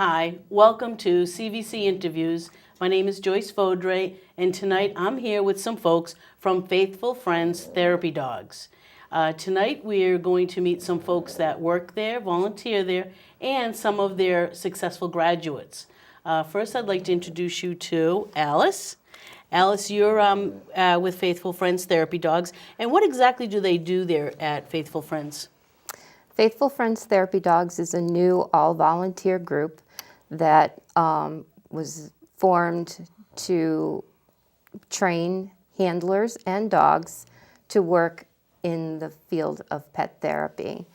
Hi, welcome to CVC Interviews. My name is Joyce Fodre, and tonight I'm here with some folks from Faithful Friends Therapy Dogs. Tonight we're going to meet some folks that work there, volunteer there, and some of their successful graduates. First, I'd like to introduce you to Alice. Alice, you're with Faithful Friends Therapy Dogs, and what exactly do they do there at Faithful Friends? Faithful Friends Therapy Dogs is a new all-volunteer group that was formed to train handlers and dogs to work in the field of pet therapy.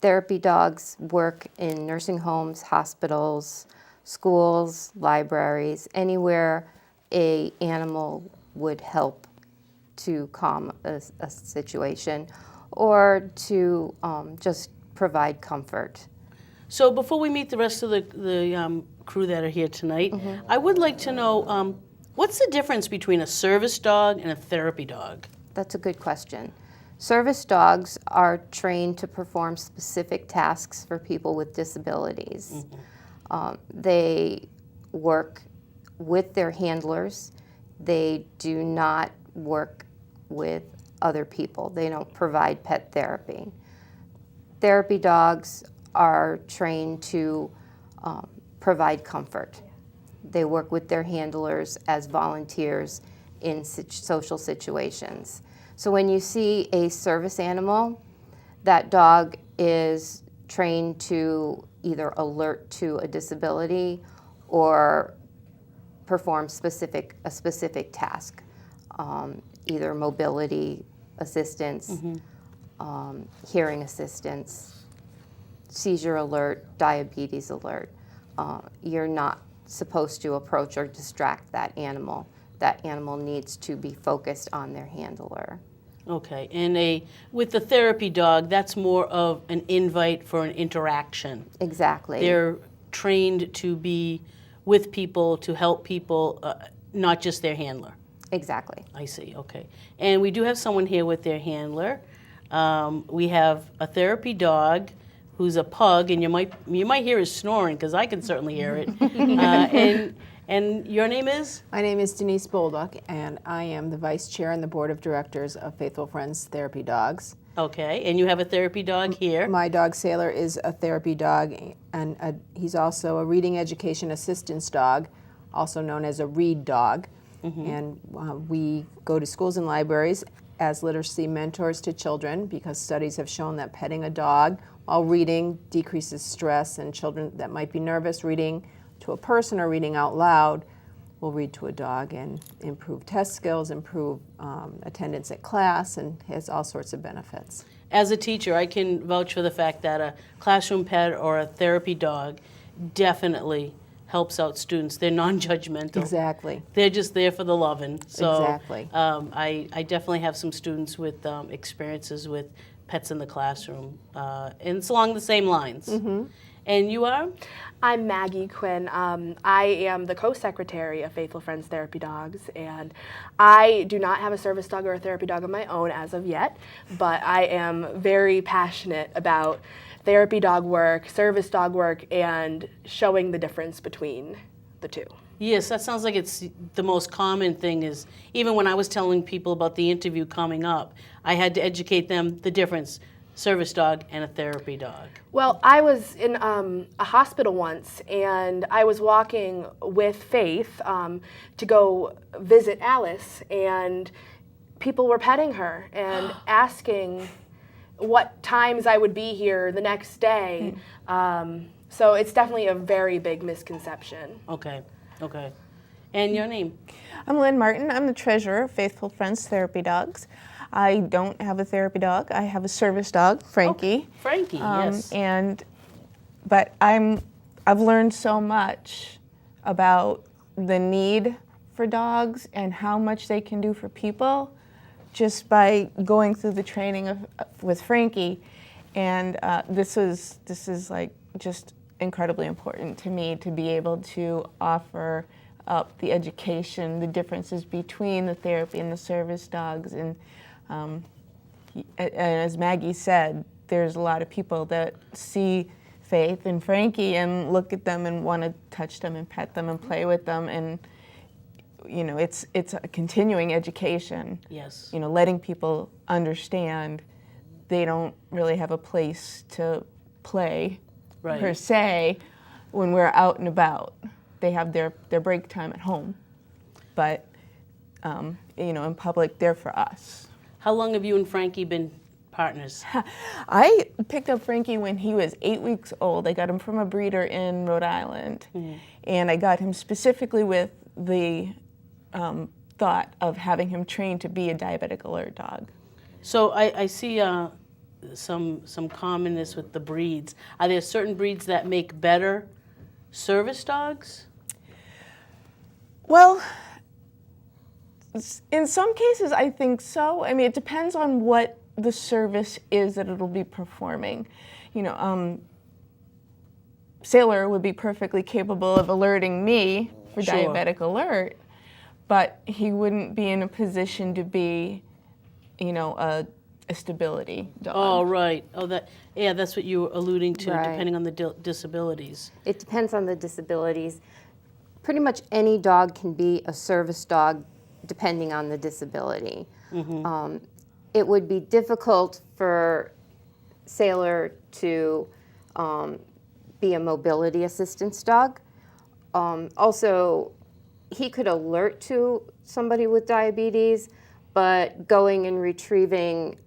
Therapy dogs work in nursing homes, hospitals, schools, libraries, anywhere an animal would help to calm a situation or to just provide comfort. So before we meet the rest of the crew that are here tonight, I would like to know, what's the difference between a service dog and a therapy dog? That's a good question. Service dogs are trained to perform specific tasks for people with disabilities. They work with their handlers. They do not work with other people. They don't provide pet therapy. Therapy dogs are trained to provide comfort. They work with their handlers as volunteers in social situations. So when you see a service animal, that dog is trained to either alert to a disability or perform a specific task, either mobility assistance, hearing assistance, seizure alert, diabetes alert. You're not supposed to approach or distract that animal. That animal needs to be focused on their handler. Okay, and with the therapy dog, that's more of an invite for an interaction. Exactly. They're trained to be with people, to help people, not just their handler. Exactly. I see, okay. And we do have someone here with their handler. We have a therapy dog who's a pug, and you might hear his snoring, because I can certainly hear it. And your name is? My name is Denise Bolduck, and I am the vice chair and the board of directors of Faithful Friends Therapy Dogs. Okay, and you have a therapy dog here. My dog Sailor is a therapy dog, and he's also a reading education assistance dog, also known as a read dog. And we go to schools and libraries as literacy mentors to children, because studies have shown that petting a dog while reading decreases stress, and children that might be nervous reading to a person or reading out loud will read to a dog and improve test skills, improve attendance at class, and has all sorts of benefits. As a teacher, I can vouch for the fact that a classroom pet or a therapy dog definitely helps out students. They're non-judgmental. Exactly. They're just there for the loving. So Exactly. I definitely have some students with experiences with pets in the classroom, and it's along the same lines. And you are? I'm Maggie Quinn. I am the co-secretary of Faithful Friends Therapy Dogs, and I do not have a service dog or a therapy dog of my own as of yet, but I am very passionate about therapy dog work, service dog work, and showing the difference between the two. Yes, that sounds like it's the most common thing. Is even when I was telling people about the interview coming up, I had to educate them the difference, service dog and a therapy dog. Well, I was in a hospital once, and I was walking with Faith to go visit Alice, and people were petting her and asking what times I would be here the next day. So it's definitely a very big misconception. Okay, okay. And your name? I'm Lynn Martin. I'm the treasurer of Faithful Friends Therapy Dogs. I don't have a therapy dog. I have a service dog, Frankie. Oh, Frankie, yes. But I've learned so much about the need for dogs and how much they can do for people just by going through the training with Frankie. And this is like just incredibly important to me to be able to offer up the education, the differences between the therapy and the service dogs. And as Maggie said, there's a lot of people that see Faith and Frankie and look at them and want to touch them and pet them and play with them. And, you know, it's a continuing education. Yes. You know, letting people understand they don't really have a place to play Right. per se when we're out and about. They have their break time at home. But, you know, in public, they're for us. How long have you and Frankie been partners? I picked up Frankie when he was 8 weeks old. I got him from a breeder in Rhode Island. And I got him specifically with the thought of having him trained to be a diabetic alert dog. So I see some commonness with the breeds. Are there certain breeds that make better service dogs? Well, in some cases, I think so. I mean, it depends on what the service is that it'll be performing. You know, Sailor would be perfectly capable of alerting me for Sure. diabetic alert, but he wouldn't be in a position to be, you know, a stability dog. Oh, right. Oh, that's what you were alluding to, Right. depending on the disabilities. It depends on the disabilities. Pretty much any dog can be a service dog depending on the disability. It would be difficult for Sailor to be a mobility assistance dog. Also, he could alert to somebody with diabetes, but going and retrieving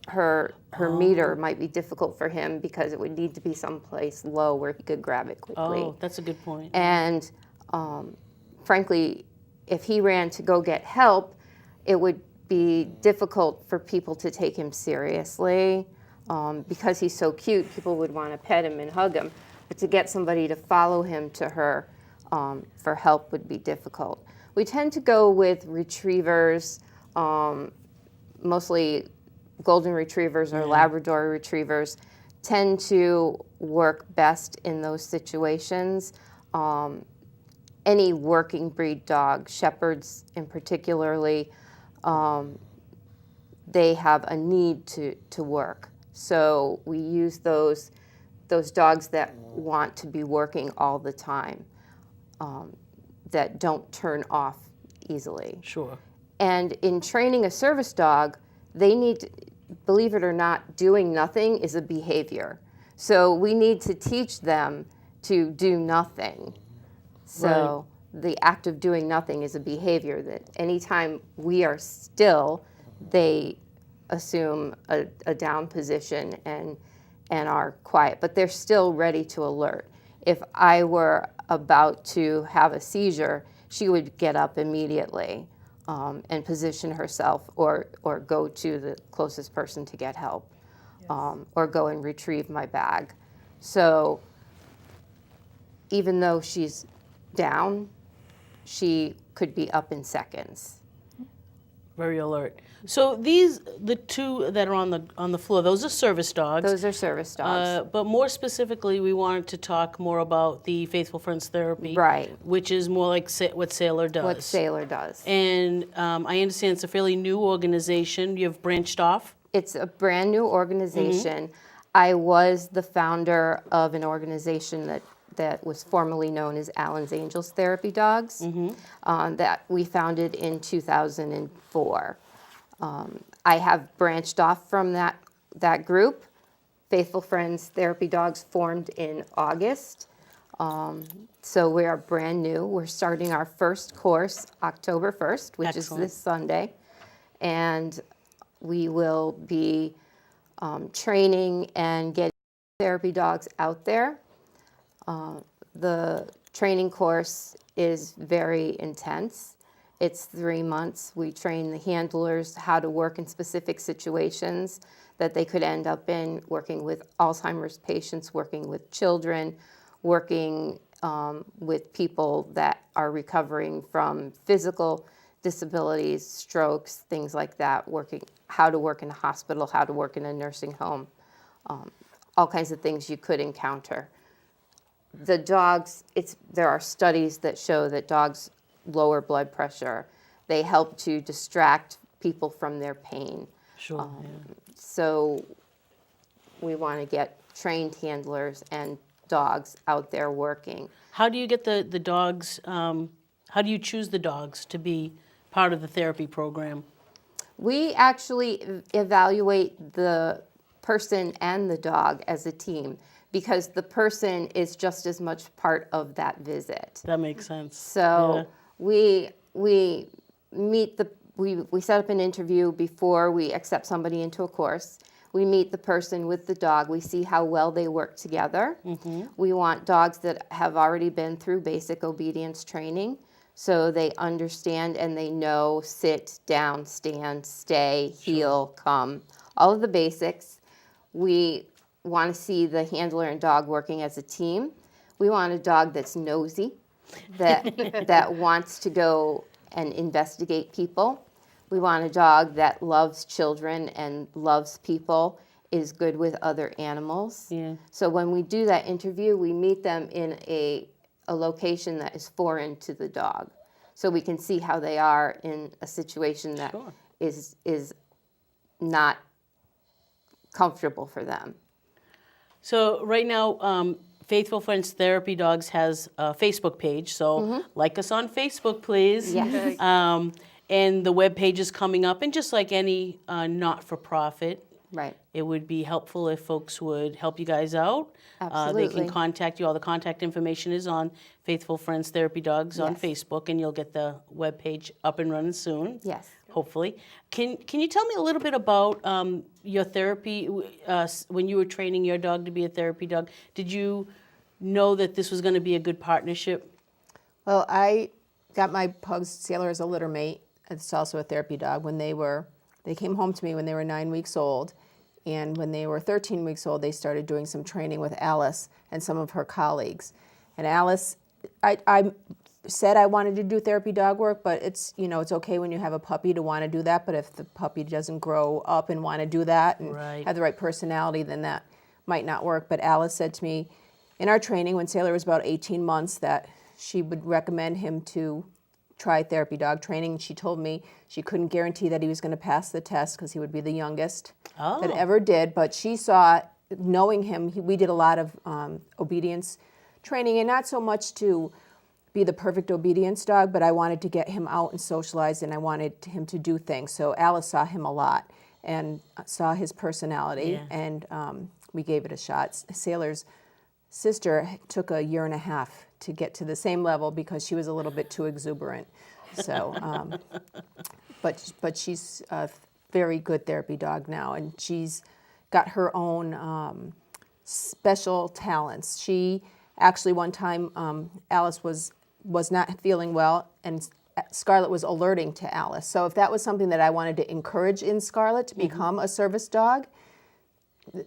her meter might be difficult for him because it would need to be someplace low where he could grab it quickly. Oh, that's a good point. And frankly, if he ran to go get help, it would be difficult for people to take him seriously. Because he's so cute, people would want to pet him and hug him. But to get somebody to follow him to her for help would be difficult. We tend to go with retrievers, mostly golden retrievers or Labrador retrievers tend to work best in those situations. Any working breed dog, shepherds in particularly, they have a need to work. So we use those dogs that want to be working all the time, that don't turn off easily. Sure. And in training a service dog, they need, believe it or not, doing nothing is a behavior. So we need to teach them to do nothing. So the act of doing nothing is a behavior that anytime we are still, they assume a down position and are quiet, but they're still ready to alert. If I were about to have a seizure, she would get up immediately and position herself or go to the closest person to get help, or go and retrieve my bag. So even though she's down, she could be up in seconds. Very alert. So the two that are on the floor, those are service dogs. Those are service dogs. But more specifically, we wanted to talk more about the Faithful Friends Therapy, Right. which is more like what Sailor does. What Sailor does. And I understand it's a fairly new organization. You've branched off. It's a brand new organization. I was the founder of an organization that was formerly known as Allen's Angels Therapy Dogs, that we founded in 2004. I have branched off from that group. Faithful Friends Therapy Dogs formed in August. So we are brand new. We're starting our first course October 1st, which Excellent. is this Sunday. And we will be training and getting therapy dogs out there. The training course is very intense. It's 3 months. We train the handlers how to work in specific situations that they could end up in, working with Alzheimer's patients, working with children, working with people that are recovering from physical disabilities, strokes, things like that, how to work in a hospital, how to work in a nursing home, all kinds of things you could encounter. The dogs, there are studies that show that dogs lower blood pressure. They help to distract people from their pain. Sure. So we want to get trained handlers and dogs out there working. How do you get the dogs, how do you choose the dogs to be part of the therapy program? We actually evaluate the person and the dog as a team because the person is just as much part of that visit. That makes sense. So we meet we set up an interview before we accept somebody into a course. We meet the person with the dog. We see how well they work together. We want dogs that have already been through basic obedience training so they understand and they know sit, down, stand, stay, heel, come, all of the basics. We want to see the handler and dog working as a team. We want a dog that's nosy, that wants to go and investigate people. We want a dog that loves children and loves people, is good with other animals. Yeah. So when we do that interview, we meet them in a location that is foreign to the dog. So we can see how they are in a situation that Sure. is not comfortable for them. So right now, Faithful Friends Therapy Dogs has a Facebook page, so like us on Facebook, please. Yes. And the web page is coming up, and just like any not-for-profit, Right. it would be helpful if folks would help you guys out. They Absolutely. can contact you. All the contact information is on Faithful Friends Therapy Dogs on Yes. Facebook, and you'll get the web page up and running soon. Yes. Hopefully. Can you tell me a little bit about your therapy? When you were training your dog to be a therapy dog, did you know that this was going to be a good partnership? Well, I got my pugs, Sailor, as a litter mate. It's also a therapy dog. They came home to me when they were 9 weeks old, and when they were 13 weeks old, they started doing some training with Alice and some of her colleagues. And Alice, I said I wanted to do therapy dog work, but it's okay when you have a puppy to want to do that. But if the puppy doesn't grow up and want to do that and Right. have the right personality, then that might not work. But Alice said to me in our training when Sailor was about 18 months that she would recommend him to try therapy dog training. She told me she couldn't guarantee that he was going to pass the test because he would be the youngest that ever did. But she saw, knowing him, we did a lot of obedience training, and not so much to be the perfect obedience dog, but I wanted to get him out and socialize, and I wanted him to do things. So Alice saw him a lot and saw his personality, and we gave it a shot. Sailor's sister took a year and a half to get to the same level because she was a little bit too exuberant. So, but she's a very good therapy dog now, and she's got her own special talents. She actually one time Alice was not feeling well, and Scarlett was alerting to Alice. So if that was something that I wanted to encourage in Scarlett to become a service dog,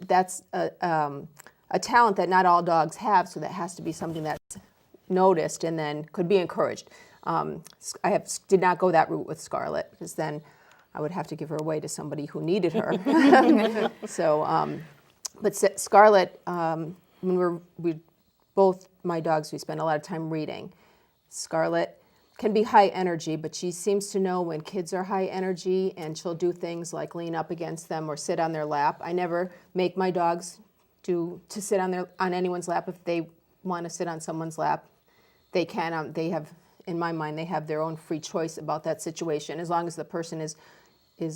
that's a talent that not all dogs have, so that has to be something that's noticed and then could be encouraged. Did not go that route with Scarlett, because then I would have to give her away to somebody who needed her. So, but Scarlett, when we both my dogs, we spend a lot of time reading. Scarlett can be high energy, but she seems to know when kids are high energy, and she'll do things like lean up against them or sit on their lap. I never make my dogs to sit on anyone's lap. If they want to sit on someone's lap, they can. They have, in my mind, they have their own free choice about that situation, as long as the person is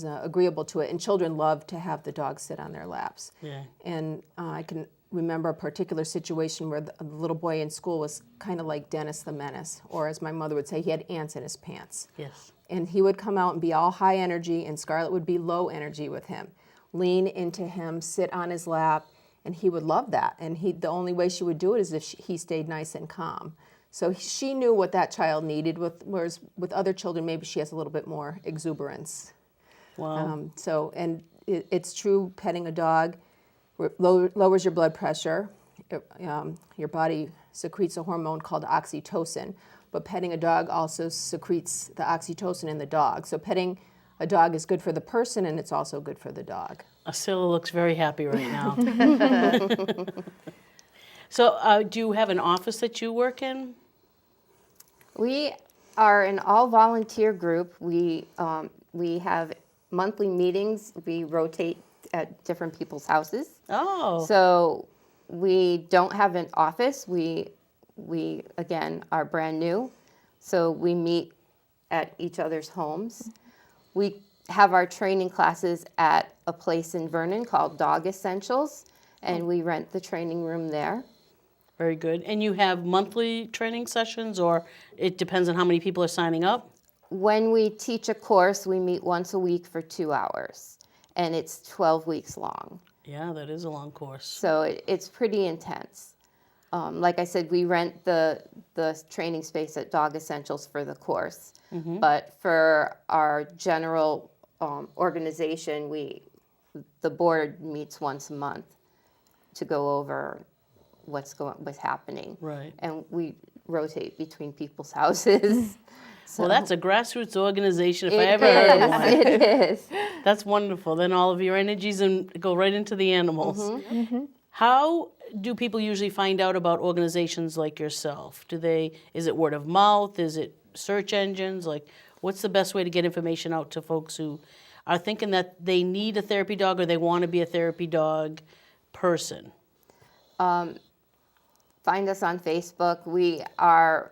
agreeable to it. And children love to have the dog sit on their laps. Yeah. And I can remember a particular situation where the little boy in school was kind of like Dennis the Menace, or as my mother would say, he had ants in his pants. Yes. And he would come out and be all high energy, and Scarlett would be low energy with him. Lean into him, sit on his lap, and he would love that. And the only way she would do it is if he stayed nice and calm. So she knew what that child needed, whereas with other children, maybe she has a little bit more exuberance. Wow. It's true, petting a dog lowers your blood pressure. Your body secretes a hormone called oxytocin, but petting a dog also secretes the oxytocin in the dog. So petting a dog is good for the person, and it's also good for the dog. Asila looks very happy right now. So do you have an office that you work in? We are an all-volunteer group. We have monthly meetings. We rotate at different people's houses. Oh. So We don't have an office. We again are brand new, so we meet at each other's homes. We have our training classes at a place in Vernon called Dog Essentials, and we rent the training room there. Very good. And you have monthly training sessions, or it depends on how many people are signing up? When we teach a course, we meet once a week for 2 hours, and it's 12 weeks long. Yeah, that is a long course. So it's pretty intense. Like I said, we rent the training space at Dog Essentials for the course. But for our general organization, the board meets once a month to go over what's happening. Right. And we rotate between people's houses. Well, that's a grassroots organization if I It ever heard of is, one. it is. That's wonderful. Then all of your energies go right into the animals. How do people usually find out about organizations like yourself? Is it word of mouth? Is it search engines? Like, what's the best way to get information out to folks who are thinking that they need a therapy dog or they want to be a therapy dog person? Find us on Facebook. We are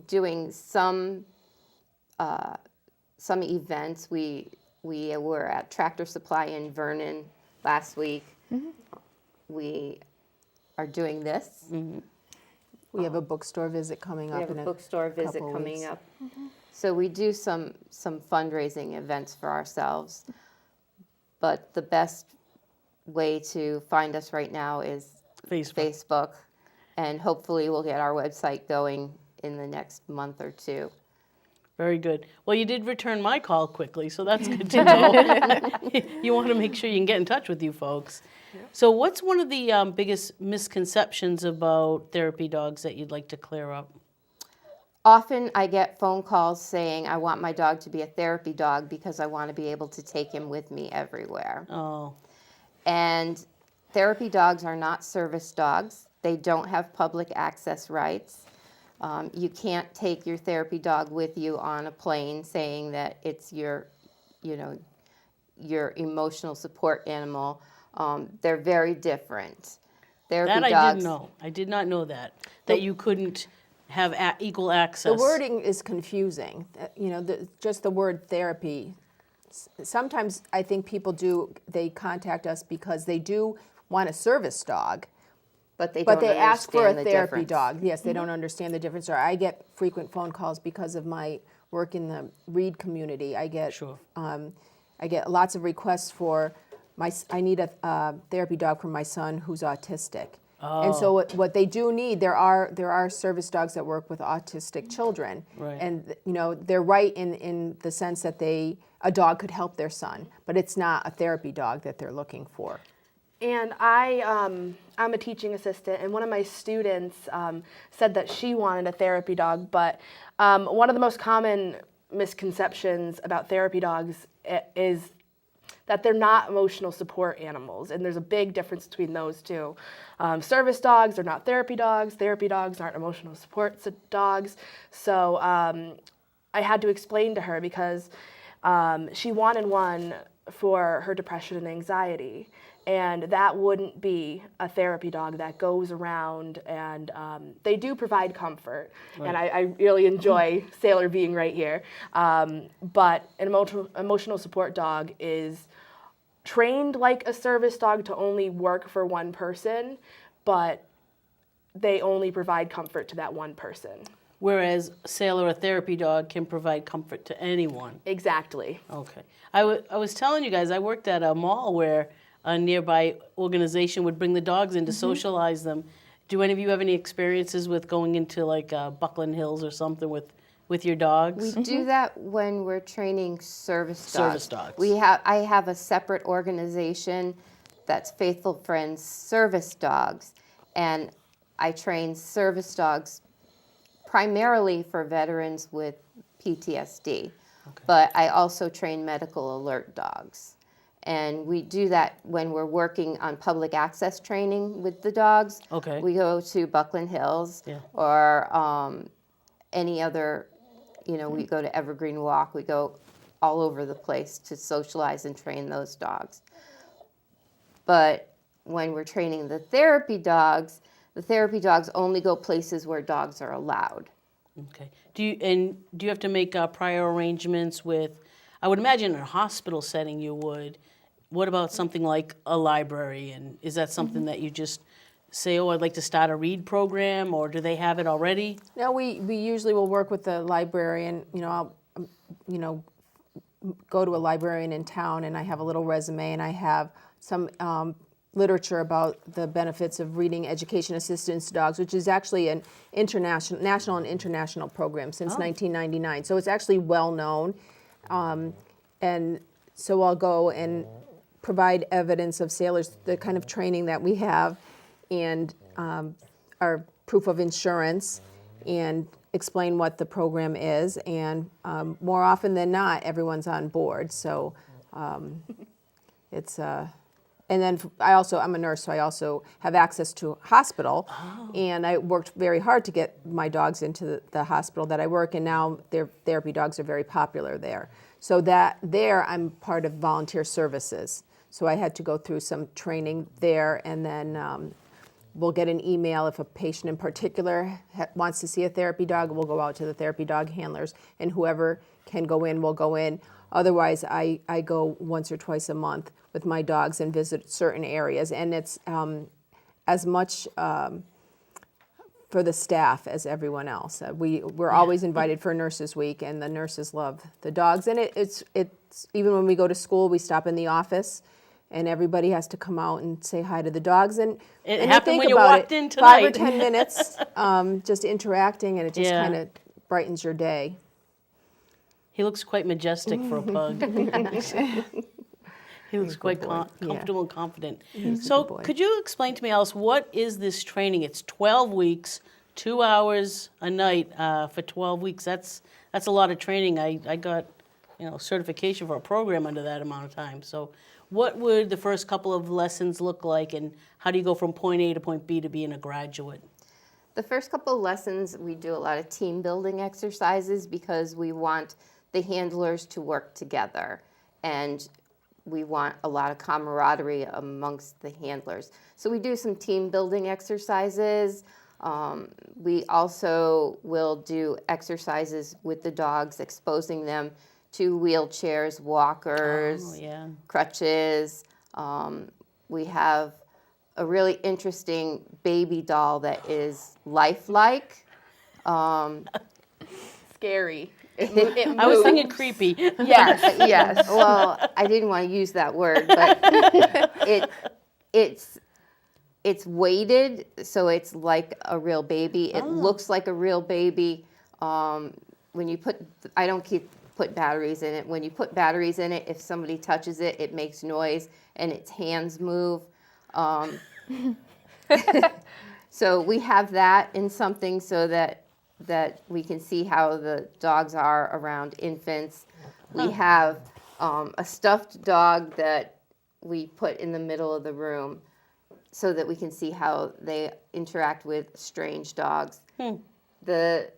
doing some events. We were at Tractor Supply in Vernon last week. We are doing this. We have a bookstore visit coming We up have in a bookstore visit couple coming weeks. up. So we do some fundraising events for ourselves. But the best way to find us right now is Facebook. And hopefully we'll get our website going in the next month or two. Very good. Well, you did return my call quickly, so that's good to know. You want to make sure you can get in touch with you folks. So what's one of the biggest misconceptions about therapy dogs that you'd like to clear up? Often I get phone calls saying, I want my dog to be a therapy dog because I want to be able to take him with me everywhere. Oh, And therapy dogs are not service dogs. They don't have public access rights. You can't take your therapy dog with you on a plane saying that it's your emotional support animal. They're very different. Therapy that I dogs. didn't know. I did not know that you couldn't have equal access. The wording is confusing. Just the word therapy. Sometimes I think people they contact us because they do want a service dog, But they ask for a understand the therapy difference. dog. Yes, they don't understand the difference. Or I get frequent phone calls because of my work in the read community. I get Sure. I get lots of requests for I need a therapy dog for my son who's autistic. And so what they do need, there are service dogs that work with autistic children. Right. And they're right in the sense that a dog could help their son, but it's not a therapy dog that they're looking for. And I'm a teaching assistant, and one of my students said that she wanted a therapy dog, but one of the most common misconceptions about therapy dogs is that they're not emotional support animals, and there's a big difference between those two. Service dogs are not therapy dogs. Therapy dogs aren't emotional support dogs. So I had to explain to her because she wanted one for her depression and anxiety, and that wouldn't be a therapy dog that goes around, and they do provide comfort, and I really enjoy Sailor being right here. But an emotional support dog is trained like a service dog to only work for one person, but they only provide comfort to that one person. Whereas Sailor, a therapy dog, can provide comfort to anyone. Exactly. Okay. I was telling you guys, I worked at a mall where a nearby organization would bring the dogs in to socialize them. Do any of you have any experiences with going into like Buckland Hills or something with your dogs? We do that when we're training service dogs. Service dogs. I have a separate organization that's Faithful Friends Service Dogs, and I train service dogs primarily for veterans with PTSD. But I also train medical alert dogs. And we do that when we're working on public access training with the dogs. Okay. We go to Buckland Hills Yeah. or any other, we go to Evergreen Walk. We go all over the place to socialize and train those dogs. But when we're training the therapy dogs only go places where dogs are allowed. Okay. Do you have to make prior arrangements with? I would imagine in a hospital setting you would. What about something like a library? And is that something that you just say, oh, I'd like to start a read program, or do they have it already? No, we usually will work with the librarian. I'll go to a librarian in town, and I have a little resume, and I have some literature about the benefits of reading education assistance dogs, which is actually an national and international program since 1999. So it's actually well known. And so I'll go and provide evidence of sailors, the kind of training that we have, and our proof of insurance, and explain what the program is. And more often than not, everyone's on board. So it's and then I'm a nurse, so I also have access to a hospital. And I worked very hard to get my dogs into the hospital that I work in. Now their therapy dogs are very popular there. So that there I'm part of volunteer services. So I had to go through some training there, and then we'll get an email if a patient in particular wants to see a therapy dog. We'll go out to the therapy dog handlers, and whoever can go in will go in. Otherwise, I go once or twice a month with my dogs and visit certain areas, and it's as much for the staff as everyone else. We're always invited for Nurses Week, and the nurses love the dogs. And it's even when we go to school, we stop in the office, and everybody has to come out and say hi to the dogs. And It and happened think when you about walked it, in 5 or tonight. 10 minutes, just interacting, and it just Yeah. kind of brightens your day. He looks quite majestic for a pug. He looks quite comfortable and confident. So good boy. could you explain to me, Alice, what is this training? It's 12 weeks, 2 hours a night for 12 weeks. That's a lot of training. I got certification for a program under that amount of time. So what would the first couple of lessons look like, and how do you go from point A to point B to being a graduate? The first couple of lessons, we do a lot of team building exercises because we want the handlers to work together, and we want a lot of camaraderie amongst the handlers. So we do some team building exercises. We also will do exercises with the dogs, exposing them to wheelchairs, walkers, crutches. We have a really interesting baby doll that is lifelike. Scary. I was thinking creepy. Yes, yes. Well, I didn't want to use that word, but it's weighted, so it's like a real baby. It looks like a real baby. When you I don't put batteries in it. When you put batteries in it, if somebody touches it, it makes noise and its hands move. So we have that in something so that we can see how the dogs are around infants. We have a stuffed dog that we put in the middle of the room so that we can see how they interact with strange dogs. The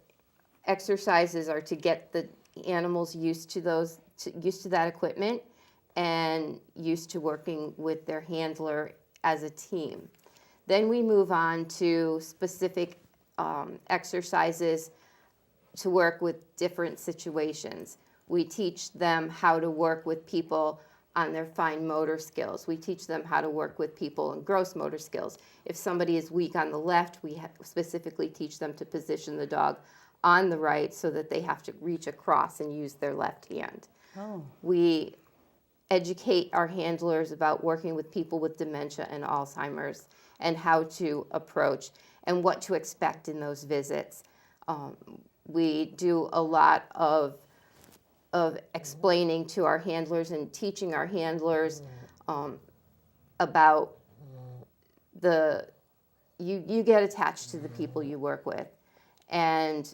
exercises are to get the animals used to that equipment and used to working with their handler as a team. Then we move on to specific exercises to work with different situations. We teach them how to work with people on their fine motor skills. We teach them how to work with people in gross motor skills. If somebody is weak on the left, we specifically teach them to position the dog on the right so that they have to reach across and use their left hand. We educate our handlers about working with people with dementia and Alzheimer's and how to approach and what to expect in those visits. We do a lot of explaining to our handlers and teaching our handlers about you get attached to the people you work with, and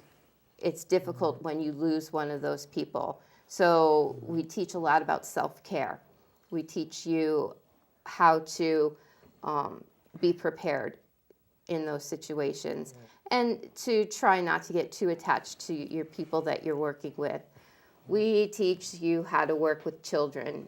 it's difficult when you lose one of those people. So we teach a lot about self-care. We teach you how to be prepared in those situations and to try not to get too attached to your people that you're working with. We teach you how to work with children,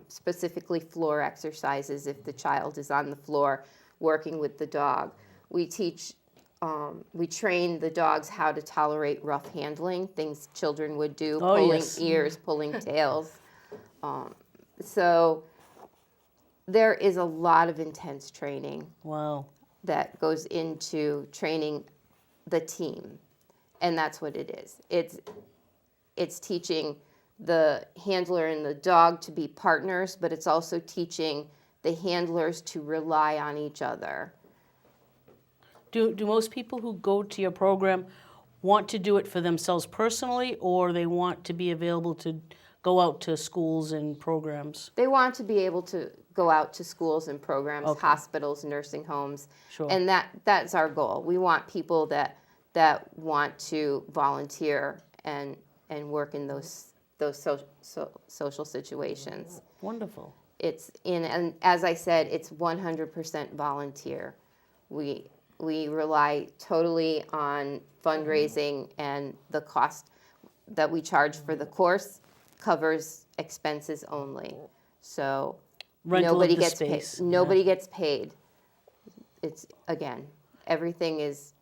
specifically floor exercises if the child is on the floor working with the dog. We train the dogs how to tolerate rough handling, things children would do, Oh, pulling yes. ears, pulling tails. So there is a lot of intense training Wow. that goes into training the team, and that's what it is. It's teaching the handler and the dog to be partners, but it's also teaching the handlers to rely on each other. Do most people who go to your program want to do it for themselves personally, or they want to be available to go out to schools and programs? They want to be able to go out to schools and programs, Okay. hospitals, nursing homes, Sure. and that's our goal. We want people that want to volunteer and work in those social situations. Wonderful. And as I said, it's 100% volunteer. We rely totally on fundraising, and the cost that we charge for the course covers expenses only. So Rental nobody of the gets space. paid. Nobody gets paid. It's, again, everything is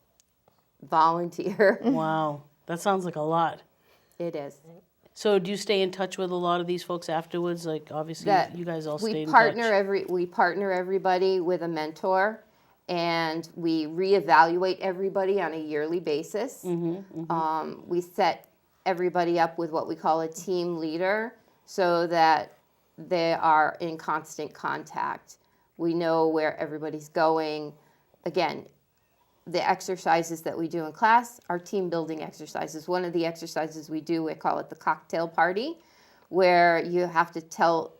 volunteer. Wow. That sounds like a lot. It is. So do you stay in touch with a lot of these folks afterwards? Like, obviously, That you guys all we stayed in partner touch. we partner everybody with a mentor, and we reevaluate everybody on a yearly basis. We set everybody up with what we call a team leader, so that they are in constant contact. We know where everybody's going. Again, the exercises that we do in class are team building exercises. One of the exercises we do, we call it the cocktail party, where you have to tell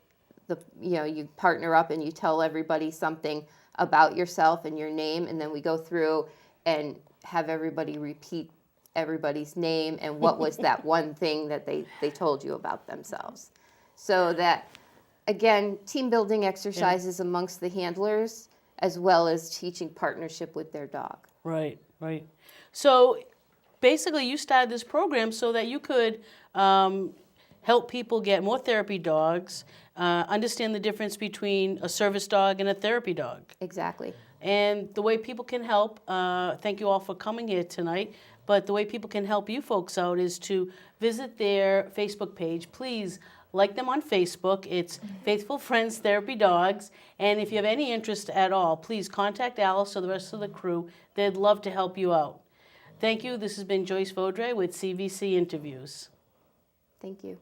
you partner up and you tell everybody something about yourself and your name, and then we go through and have everybody repeat everybody's name and what was that one thing that they told you about themselves. So that, again, team building exercises amongst the handlers, as well as teaching partnership with their dog. Right, right. So basically, you started this program so that you could help people get more therapy dogs, understand the difference between a service dog and a therapy dog. Exactly. And the way people can help, thank you all for coming here tonight, but the way people can help you folks out is to visit their Facebook page. Please like them on Facebook. It's Faithful Friends Therapy Dogs. And if you have any interest at all, please contact Alice or the rest of the crew. They'd love to help you out. Thank you. This has been Joyce Vaudrey with CVC Interviews. Thank you.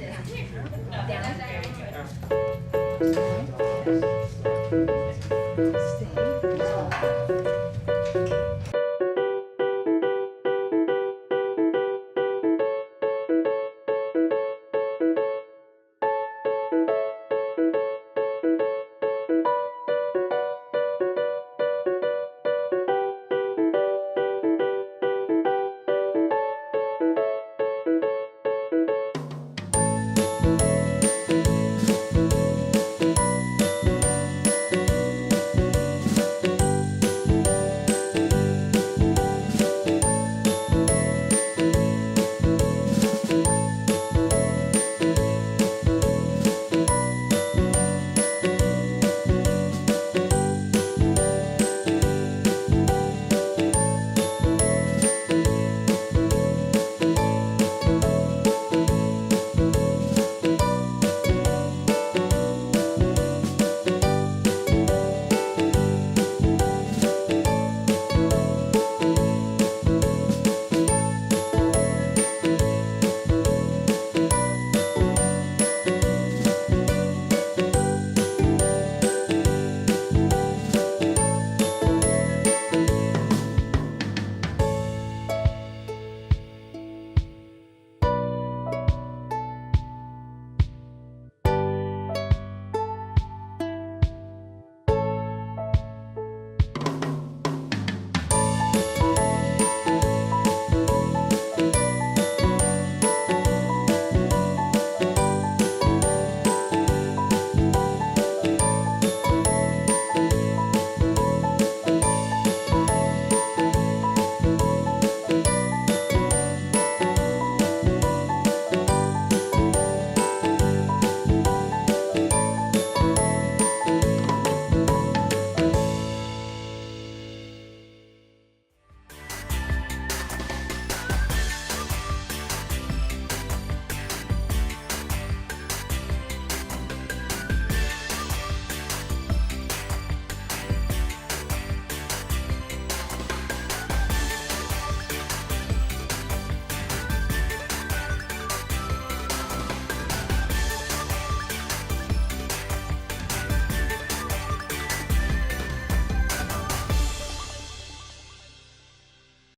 Watch this. Down. There you go.